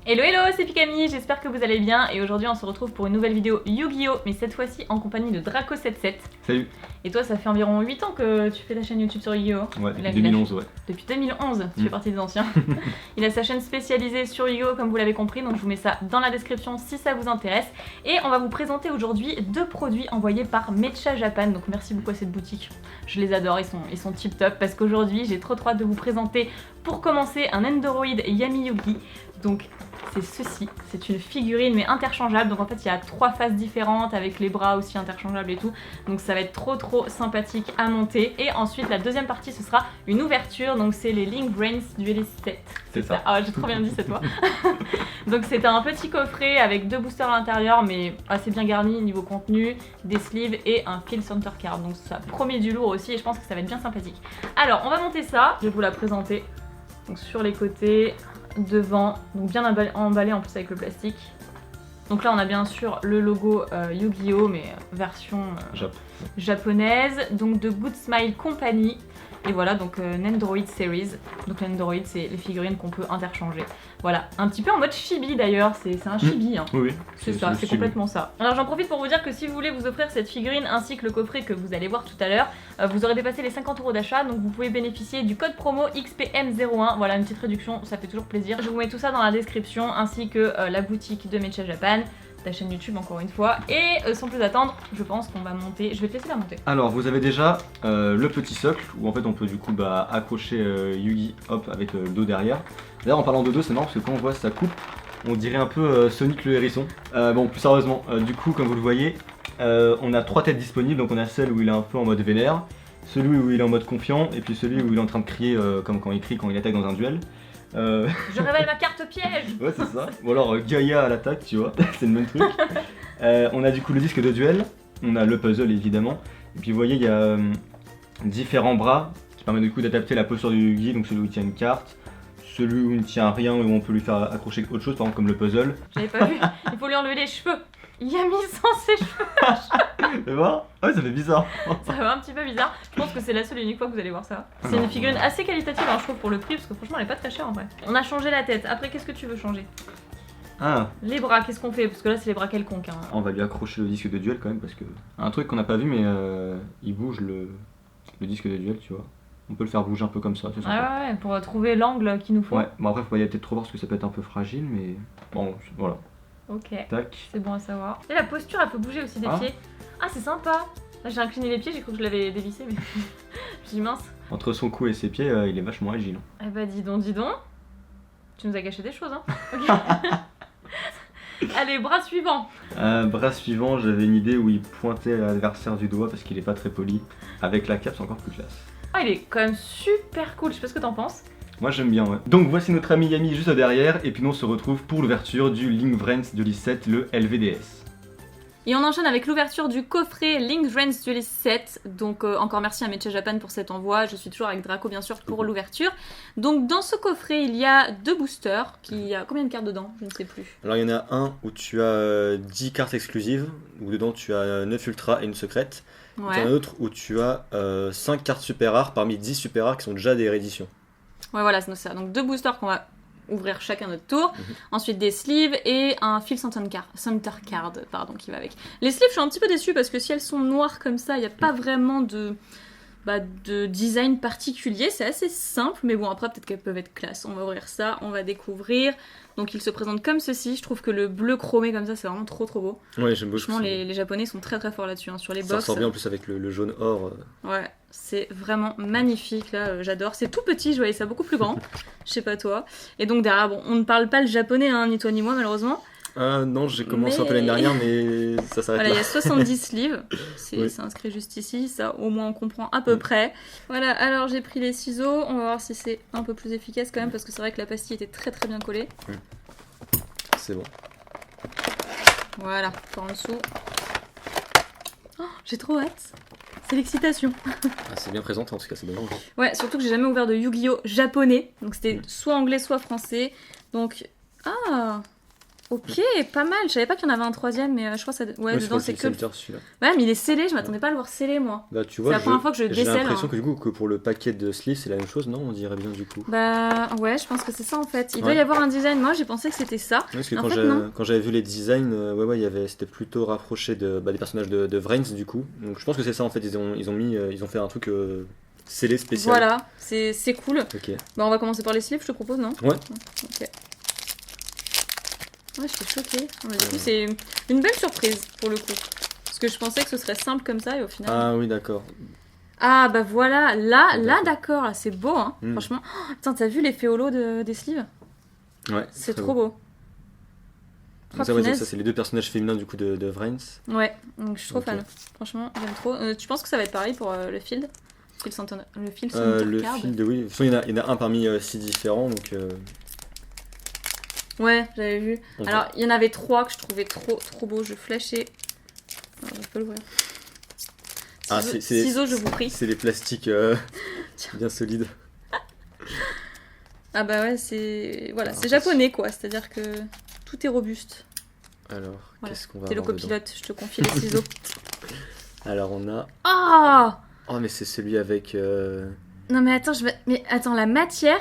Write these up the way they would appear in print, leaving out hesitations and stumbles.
Hello hello, c'est Pikami, j'espère que vous allez bien et aujourd'hui on se retrouve pour une nouvelle vidéo Yu-Gi-Oh! Mais cette fois-ci en compagnie de Draco77. Salut. Et toi ça fait environ 8 ans que tu fais ta chaîne YouTube sur Yu-Gi-Oh! Ouais, depuis 2011, ouais. Depuis 2011, tu fais partie des anciens. Il a sa chaîne spécialisée sur Yu-Gi-Oh! Comme vous l'avez compris, donc je vous mets ça dans la description si ça vous intéresse. Et on va vous présenter aujourd'hui 2 produits envoyés par Mecha Japan, donc merci beaucoup à cette boutique. Je les adore, ils sont tip top parce qu'aujourd'hui j'ai trop hâte de vous présenter pour commencer un Endoroid Yami Yugi. Donc c'est ceci, c'est une figurine mais interchangeable, donc en fait il y a 3 faces différentes avec les bras aussi interchangeables et tout, donc ça va être trop sympathique à monter. Et ensuite la deuxième partie ce sera une ouverture, donc c'est les Link Brains Duelist Set. C'est ça. Ah j'ai trop bien dit, c'est toi. Donc c'est un petit coffret avec 2 boosters à l'intérieur mais assez bien garni niveau contenu, des sleeves et un Field Center Card, donc ça promet du lourd aussi et je pense que ça va être bien sympathique. Alors on va monter ça, je vais vous la présenter. Donc sur les côtés, devant, donc bien emballé en plus avec le plastique. Donc là on a bien sûr le logo Yu-Gi-Oh! Mais version japonaise, donc de Good Smile Company. Et voilà, donc Nendoroid Series. Donc Nendoroid, c'est les figurines qu'on peut interchanger. Voilà, un petit peu en mode chibi d'ailleurs, c'est un chibi. Hein. Oui, c'est ça, c'est complètement ça. Alors j'en profite pour vous dire que si vous voulez vous offrir cette figurine ainsi que le coffret que vous allez voir tout à l'heure, vous aurez dépassé les 50 € d'achat, donc vous pouvez bénéficier du code promo XPM01. Voilà, une petite réduction, ça fait toujours plaisir. Je vous mets tout ça dans la description, ainsi que la boutique de Mecha Japan, ta chaîne YouTube encore une fois. Et sans plus attendre, je pense qu'on va monter. Je vais te laisser la monter. Alors vous avez déjà le petit socle où en fait on peut du coup accrocher Yugi hop avec le dos derrière. D'ailleurs en parlant de dos c'est marrant parce que quand on voit sa coupe on dirait un peu Sonic le hérisson. Bon plus sérieusement du coup comme vous le voyez on a 3 têtes disponibles, donc on a celle où il est un peu en mode vénère, celui où il est en mode confiant et puis celui où il est en train de crier comme quand il crie quand il attaque dans un duel. Je révèle ma carte piège. Ouais c'est ça. Ou alors Gaïa à l'attaque tu vois, c'est le même truc. On a du coup le disque de duel, on a le puzzle évidemment, et puis vous voyez il y a différents bras qui permettent du coup d'adapter la posture du Yugi, donc celui où il tient une carte, celui où il ne tient à rien, où on peut lui faire accrocher autre chose par exemple comme le puzzle. J'avais pas vu, il faut lui enlever les cheveux. Il a mis sans ses cheveux. Tu vois? Ouais ça fait bizarre. Ça va un petit peu bizarre, je pense que c'est la seule et unique fois que vous allez voir ça. C'est une figurine assez qualitative hein, je trouve pour le prix, parce que franchement elle est pas très chère en vrai. On a changé la tête, après qu'est-ce que tu veux changer? Les bras, qu'est-ce qu'on fait? Parce que là c'est les bras quelconques hein. On va lui accrocher le disque de duel quand même parce que... Un truc qu'on n'a pas vu mais il bouge le disque de duel tu vois. On peut le faire bouger un peu comme ça, c'est sympa. Ah ouais, pour trouver l'angle qu'il nous faut. Ouais, bon après faut y aller peut-être trop voir parce que ça peut être un peu fragile mais... Bon voilà. Ok, Tac. c'est bon à savoir. Et la posture elle peut bouger aussi des pieds. Ah c'est sympa. Là j'ai incliné les pieds, j'ai cru que je l'avais dévissé mais... Je dis mince. Entre son cou et ses pieds il est vachement agile. Eh bah dis donc. Tu nous as gâché des choses hein. Ok. Allez, bras suivant. Bras suivant, j'avais une idée où il pointait l'adversaire du doigt parce qu'il est pas très poli. Avec la cape, c'est encore plus classe. Ah, il est quand même super cool, je sais pas ce que t'en penses. Moi j'aime bien, ouais. Donc voici notre ami Yami juste derrière, et puis nous on se retrouve pour l'ouverture du Link Brains Duelist Set, le LVDS. Et on enchaîne avec l'ouverture du coffret Link Brains Duelist Set. Donc encore merci à Mecha Japan pour cet envoi. Je suis toujours avec Draco bien sûr pour l'ouverture. Donc dans ce coffret il y a 2 boosters. Il y a combien de cartes dedans? Je ne sais plus. Alors il y en a un où tu as 10 cartes exclusives, où dedans tu as 9 ultras et une secrète. Ouais. Il y en a un autre où tu as 5 cartes super rares parmi 10 super rares qui sont déjà des rééditions. Ouais voilà, c'est ça. Donc 2 boosters qu'on va ouvrir chacun notre tour. Ensuite des sleeves et un Field Center Card pardon, qui va avec. Les sleeves je suis un petit peu déçue parce que si elles sont noires comme ça, il n'y a pas vraiment de design particulier, c'est assez simple, mais bon après peut-être qu'elles peuvent être classe. On va ouvrir ça, on va découvrir. Donc il se présente comme ceci, je trouve que le bleu chromé comme ça c'est vraiment trop beau. Ouais j'aime beaucoup. Franchement les japonais sont très forts là-dessus, hein, sur les box. Ça ressort bien en plus avec le jaune or. Ouais, c'est vraiment magnifique là, j'adore. C'est tout petit, je voyais ça beaucoup plus grand, je sais pas toi. Et donc derrière, bon on ne parle pas le japonais, hein, ni toi ni moi malheureusement. Non, j'ai commencé un peu l'année dernière, mais ça s'arrête voilà, là. il y a 70 sleeves, c'est Oui. inscrit juste ici, ça au moins on comprend à peu près. Voilà, alors j'ai pris les ciseaux, on va voir si c'est un peu plus efficace quand même, parce que c'est vrai que la pastille était très bien collée. C'est bon. Voilà, par en dessous. Oh, j'ai trop hâte. C'est l'excitation. Ah, c'est bien présenté en tout cas, c'est dommage. Ouais, surtout que j'ai jamais ouvert de Yu-Gi-Oh! Japonais, donc c'était soit anglais soit français. Donc, ah, Ok, pas mal. Je savais pas qu'il y en avait un troisième, mais je crois que ça. Ouais, Ouais, dedans c'est que. Center, celui-là. Ouais, mais il est scellé. Je m'attendais pas à le voir scellé, moi. Bah, tu C'est vois, la première fois que je j'ai décèle. l'impression hein. que du coup, que pour le paquet de sleeves, c'est la même chose, non? On dirait bien du coup. Bah ouais, je pense que c'est ça en fait. Il doit Ouais. y avoir un design. Moi, j'ai pensé que c'était ça. Ouais, parce que En fait, non. quand j'avais vu les designs, c'était plutôt rapproché des personnages de Vrains du coup. Donc je pense que c'est ça en fait, ils ont fait un truc scellé spécial. Voilà, c'est cool. Ok. Bah on va commencer par les sleeves, je te propose, non? Ouais. Ok. Ouais, je suis choquée. Ouais, du coup, c'est une belle surprise pour le coup. Parce que je pensais que ce serait simple comme ça et au final. Ah oui, d'accord. Ah bah voilà, là D'accord. d'accord, là, c'est beau, hein. Mm. Franchement. Oh, putain, t'as vu l'effet holo des sleeves? Ouais. C'est très trop beau. Donc Oh, ça, ouais, punaise. ça c'est les deux personnages féminins du coup de Vrains. Ouais, donc je suis trop Ok. fan. Franchement, j'aime trop. Tu penses que ça va être pareil pour le field? Le field Le Center Card. field, oui. De toute façon, il y en a un parmi 6 différents, donc. Ouais, j'avais vu. on Alors, il y en avait 3 que je trouvais trop beaux. Je flashais. Alors, je peux l'ouvrir. Ah, Ciseaux, je vous prie. c'est les plastiques bien solides. Ah bah ouais, c'est voilà, Alors, c'est japonais quoi. C'est-à-dire que tout est robuste. Alors, Voilà. qu'est-ce qu'on va T'es le avoir dedans? copilote, je te confie les ciseaux. Alors, on a. Ah Oh, mais c'est celui avec. Non mais attends, mais attends, la matière,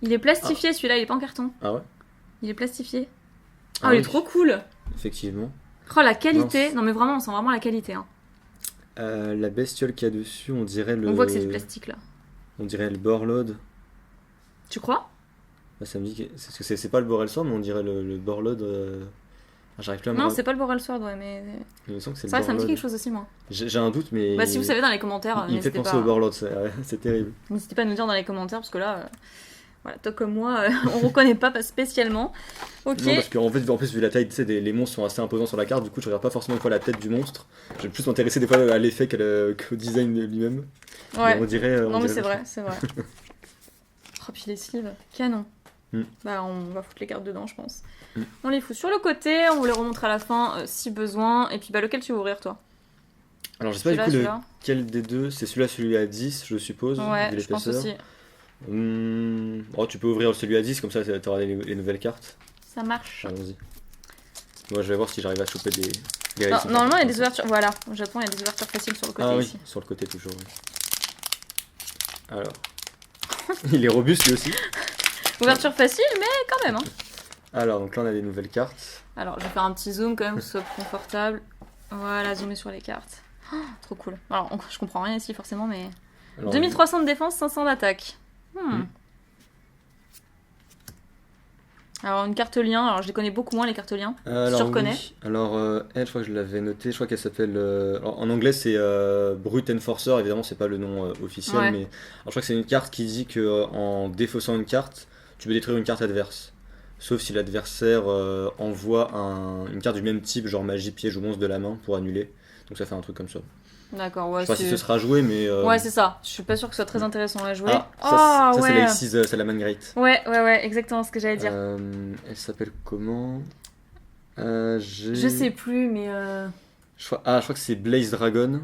il est plastifié celui-là, il est pas en carton. Ah ouais? Il est plastifié. Oh, Ah il est oui. trop cool. Effectivement. Oh la qualité. Mince. Non mais vraiment, on sent vraiment la qualité. Hein. La bestiole qu'il y a dessus, on dirait le. On voit que c'est du plastique là. On dirait le Borlode. Tu crois? Bah, ça me dit que c'est pas le Borelsword, mais on dirait le Borlode. J'arrive plus à me Non, rappeler. c'est pas le Boral Sword, ouais, mais. Il me semble que c'est C'est le vrai que ça me dit Borlode. quelque chose aussi, moi. J'ai un doute, mais. Bah, si vous savez dans les commentaires, Il me fait n'hésitez penser pas. au Borlode, c'est terrible. N'hésitez pas à nous dire dans les commentaires, parce que là, voilà, toi comme moi, on reconnaît pas spécialement. Ok. Non, parce qu'en fait, en plus, vu la taille, tu sais, les monstres sont assez imposants sur la carte, du coup, je regarde pas forcément une fois la tête du monstre. Je vais plus m'intéresser des fois à l'effet qu'au design lui-même. Ouais. Mais on dirait. Non, mais dirait c'est vachement. vrai, c'est vrai. Oh, puis les sleeves, canon. Mm. Bah, on va foutre les cartes dedans, je pense. Mm. On les fout sur le côté, on vous les remontre à la fin si besoin. Et puis, bah, lequel tu veux ouvrir, toi? Alors, je sais pas du coup Celui-là. lequel des deux. C'est celui à 10, je suppose, Ouais, vu je pense l'épaisseur. aussi. Oh, tu peux ouvrir celui à 10, comme ça, tu auras les nouvelles cartes. Ça marche. Allons-y. Moi, je vais voir si j'arrive à choper des Non, racing normalement, il y a cards. des ouvertures. Voilà, au Japon, il y a des ouvertures faciles sur le côté Ah oui, ici. sur le côté toujours. Oui. Alors. Il est robuste lui aussi. Ouverture facile, mais quand même. Hein. Alors, donc là, on a des nouvelles cartes. Alors, je vais faire un petit zoom quand même, que ce soit plus confortable. Voilà, zoomer sur les cartes. Oh, trop cool. Alors, je comprends rien ici forcément, mais. Alors, 2300 de défense, 500 d'attaque. Mm. Alors, une carte lien. Alors, je les connais beaucoup moins, les cartes liens. alors, tu reconnais oui. Alors, elle, je crois que je l'avais noté. Je crois qu'elle s'appelle. Alors, en anglais, c'est Brute Enforcer. Évidemment, c'est pas le nom officiel. Ouais. Mais alors, je crois que c'est une carte qui dit que en défaussant une carte, tu peux détruire une carte adverse. Sauf si l'adversaire envoie une carte du même type, genre magie, piège ou monstre de la main pour annuler. Donc, ça fait un truc comme ça. D'accord, ouais. Je sais pas si ce sera joué, mais. Ouais, c'est ça. Je suis pas sûre que ce soit très intéressant à jouer. Ah, ça, ouais. c'est la X6 Salamangreat. Ouais, exactement ce que j'allais dire. Elle s'appelle comment Je sais plus, mais. je crois que c'est Blaze Dragon.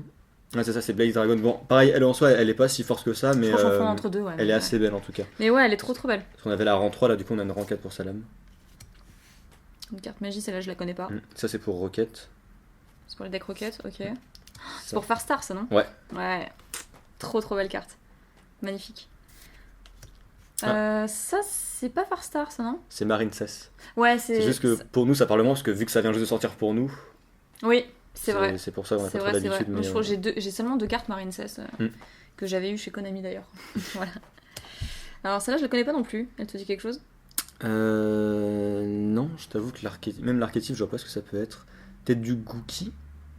Ouais, c'est ça, c'est Blaze Dragon. Bon, pareil, elle en soi, elle est pas si forte que ça, mais Je crois que j'en fonds entre deux, ouais. elle est Ouais. assez belle en tout cas. Mais ouais, elle est trop belle. Parce qu'on avait la rang 3, là, du coup, on a une rang 4 pour Salam. Une carte magie, celle-là, je la connais pas. Ça, c'est pour Rocket. C'est pour les deck roquettes, ok. C'est Ça. pour Far Star, ça, non? Ouais. Ouais. Trop belle carte. Magnifique. Ça, c'est pas Far Star, ça, non? C'est Marine Cess. Ouais, C'est juste que pour nous, ça parle moins, parce que vu que ça vient juste de sortir pour nous, Oui, c'est vrai. c'est pour ça qu'on a C'est pas trop vrai, c'est vrai. l'habitude. Moi, Mais je crois que j'ai seulement 2 cartes Marine Cess Mm. que j'avais eu chez Konami d'ailleurs. Voilà. Alors, celle-là, je la connais pas non plus. Elle te dit quelque chose? non, je t'avoue que même l'archétype, je vois pas ce que ça peut être. Peut-être du Gookie.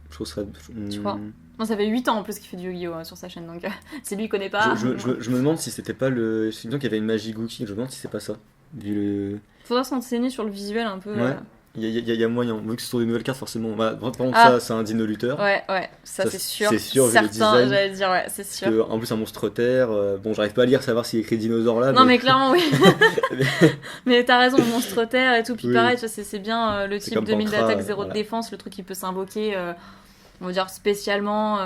Je trouve ça. Tu crois? Non, ça fait 8 ans en plus qu'il fait du Yu-Gi-Oh! Sur sa chaîne, donc c'est lui, il connaît pas. Je me demande si c'était pas le. Il me semble qu'il y avait une magie Gookie, je me demande si c'est pas ça. Vu le. Faudra s'enseigner sur le visuel un peu. Ouais. Il y a moyen. Vu que ce sont des nouvelles cartes, forcément. Bah, par contre, Ah. ça, c'est un dino lutteur. Ouais, ça Ça, c'est sûr. c'est sûr, vu le Certain, design. j'allais dire, ouais, c'est sûr. En plus, un monstre terre. Bon, j'arrive pas à lire, savoir s'il écrit dinosaure là. Non, mais clairement, oui. Mais t'as raison, monstre terre et tout. Puis Oui. pareil, tu vois, c'est bien le C'est type comme 2000 Pancra, d'attaque, 0 voilà. de défense, le truc qui peut s'invoquer. on va dire spécialement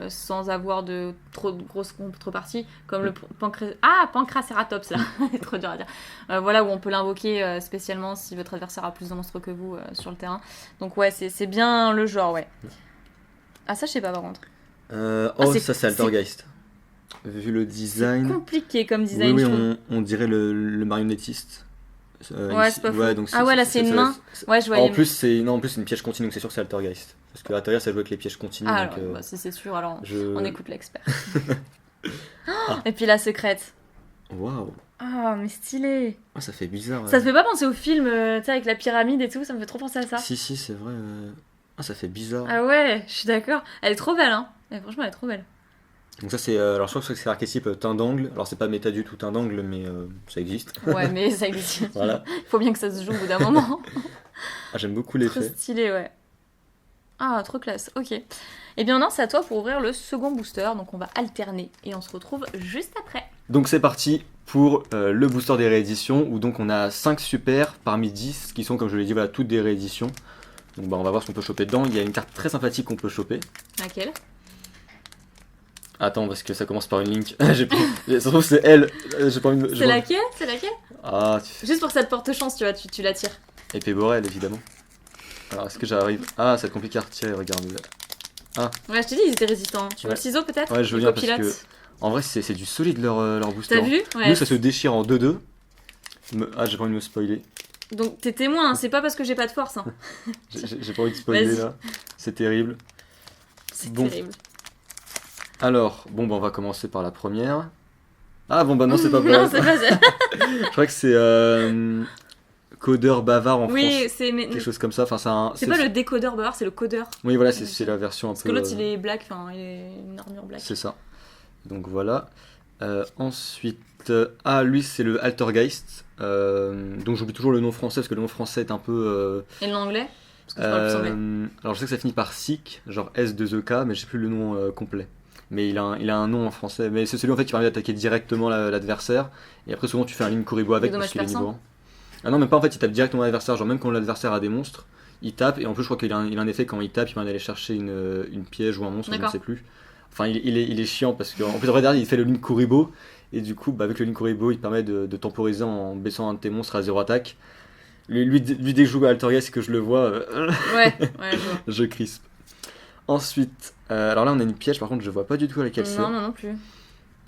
sans avoir de trop de grosses contreparties, comme le Pancracératops, là, c'est trop dur à dire. Voilà, où on peut l'invoquer spécialement si votre adversaire a plus de monstres que vous sur le terrain. Donc ouais, c'est bien le genre, ouais. Ah ça je sais pas par contre. Ça c'est Altergeist. Vu le design... C'est compliqué comme design, oui, je trouve. on dirait le marionnettiste. Ouais, ici. c'est pas faux. Donc Ouais, là, c'est une main. Ouais, je vois. En plus, c'est une piège continue, donc c'est sûr que c'est Altergeist. Parce que Altergeist, ça joue avec les pièges continus. Ah, donc, alors, si c'est sûr, alors on écoute l'expert. Ah. Et puis la secrète. Waouh. Ah, mais stylé. Ah, ça fait bizarre. Ça te fait pas penser au film, tu sais, avec la pyramide et tout, ça me fait trop penser à ça. Si, c'est vrai. Ah, ça fait bizarre. Ah ouais, je suis d'accord. Elle est trop belle, hein. Franchement, elle est trop belle. Donc ça c'est alors je crois que c'est l'archétype teint d'angle. Alors c'est pas méta du tout teint d'angle mais ça existe. Ouais, mais ça existe. Voilà. Il faut bien que ça se joue au bout d'un moment. Ah, j'aime beaucoup Trop l'effet. stylé, ouais. Ah, trop classe. OK. Eh bien non, c'est à toi pour ouvrir le second booster, donc on va alterner et on se retrouve juste après. Donc c'est parti pour le booster des rééditions où donc on a 5 super parmi 10 qui sont comme je l'ai dit voilà toutes des rééditions. Donc bah on va voir ce qu'on peut choper dedans. Il y a une carte très sympathique qu'on peut choper. Laquelle? Attends, parce que ça commence par une link. Ça se trouve, c'est elle. J'ai pas envie de... C'est laquelle? C'est laquelle? Ah, Juste pour que ça te porte chance, tu vois, tu la tires. Épée Borel, évidemment. Alors, est-ce que j'arrive... Ah, ça va être compliqué à retirer, regarde. Ouais, je t'ai dit, ils étaient résistants. Tu veux Ouais. le ciseau, peut-être? Ouais, je veux Les bien, parce copilotes. que... En vrai, c'est du solide leur booster. T'as vu? Ouais. Nous, ça se déchire en 2-2. Ah, j'ai pas envie de me spoiler. Donc t'es témoin, hein, c'est pas parce que j'ai pas de force. Hein. J'ai pas envie de spoiler, Vas-y. là. C'est terrible. C'est Bon. terrible. Alors, bon, bah, on va commencer par la première. Ah, bon, bah non, c'est pas Non, pareil. c'est pas ça. Je crois que c'est... Codeur bavard en Oui, France. c'est mais... Quelque chose comme ça. Enfin, C'est pas le décodeur bavard, c'est le codeur. Oui, voilà, c'est la version un Parce peu... que l'autre il est black, enfin il est une armure black. C'est ça. Donc voilà. Ensuite, lui c'est le Altergeist. Donc j'oublie toujours le nom français parce que le nom français est un peu. Et le nom anglais? Parce que tu parles plus anglais. Alors je sais que ça finit par SIC, genre S2EK, mais je sais plus le nom complet. Mais il a un nom en français. Mais c'est celui en fait qui permet d'attaquer directement l'adversaire. Et après souvent tu fais un ligne Kuribo avec Le parce dommage qu'il est niveau 1. Ah non, même pas en fait, il tape directement l'adversaire. Genre même quand l'adversaire a des monstres, il tape. Et en plus je crois qu'il a un effet quand il tape, il permet d'aller chercher une piège ou un monstre, je ne D'accord. sais plus. Enfin, il est chiant parce qu'en plus, en vrai, derrière, il fait le Link Kuribo. Et du coup, bah, avec le Link Kuribo, il permet de temporiser en baissant un de tes monstres à 0 attaque. Lui dès que je joue à Altergeist et que je le vois, Ouais, je vois. je crispe. Ensuite, alors là, on a une piège, par contre, je vois pas du tout à laquelle c'est. Non, non plus.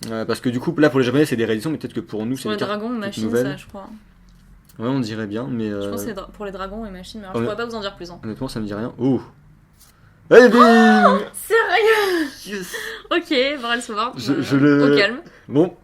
Parce que du coup, là, pour les japonais, c'est des rééditions, mais peut-être que pour nous, c'est Pour les une carte dragons, toute machine, nouvelle. ça, je crois. Ouais, on dirait bien, mais. Je pense que c'est pour les dragons et machines, mais alors je Ouais. pourrais pas vous en dire plus. Hein. Honnêtement, ça me dit rien. Oh! Eh bing! Sérieux? Yes. Ok, Barrel Sword. Je le- Au calme. Bon,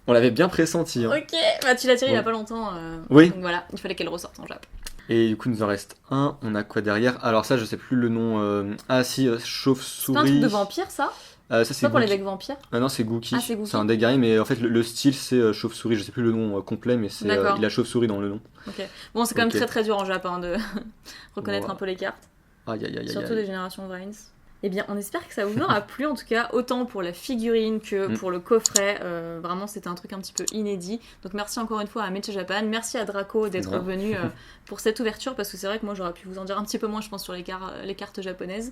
on l'avait bien pressenti. Hein. Ok, bah tu l'as tiré il y a Bon. pas longtemps. Oui. Donc voilà, il fallait qu'elle ressorte en Jap. Et du coup, il nous en reste un. On a quoi derrière? Alors, ça, je sais plus le nom. Ah, si, C'est chauve-souris. un truc de vampire, ça? Ça, C'est c'est pas pour les Gookie. decks vampires? Ah non, c'est Gookie. Ah, c'est Gookie. C'est un deck guerrier, mais en fait, le style, c'est chauve-souris. Je sais plus le nom complet, mais c'est D'accord. il a chauve-souris dans le nom. Ok. Bon, c'est quand même Ok. très très dur en Jap hein, de reconnaître Wow. un peu les cartes. Aïe, aïe, aïe, aïe. Surtout des générations Vines. Eh bien, on espère que ça vous aura plu, en tout cas, autant pour la figurine que Mm. pour le coffret. Vraiment, c'était un truc un petit peu inédit. Donc, merci encore une fois à Meche Japan. Merci à Draco d'être Ouais. venu pour cette ouverture, parce que c'est vrai que moi, j'aurais pu vous en dire un petit peu moins, je pense, sur les cartes japonaises.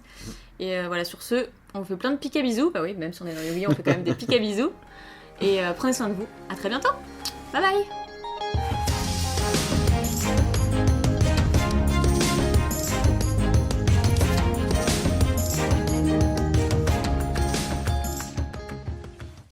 Et voilà, sur ce, on vous fait plein de piques à bisous. Bah oui, même si on est dans Yu-Gi-Oh, on fait quand même des piques à bisous. Et prenez soin de vous. À très bientôt. Bye bye.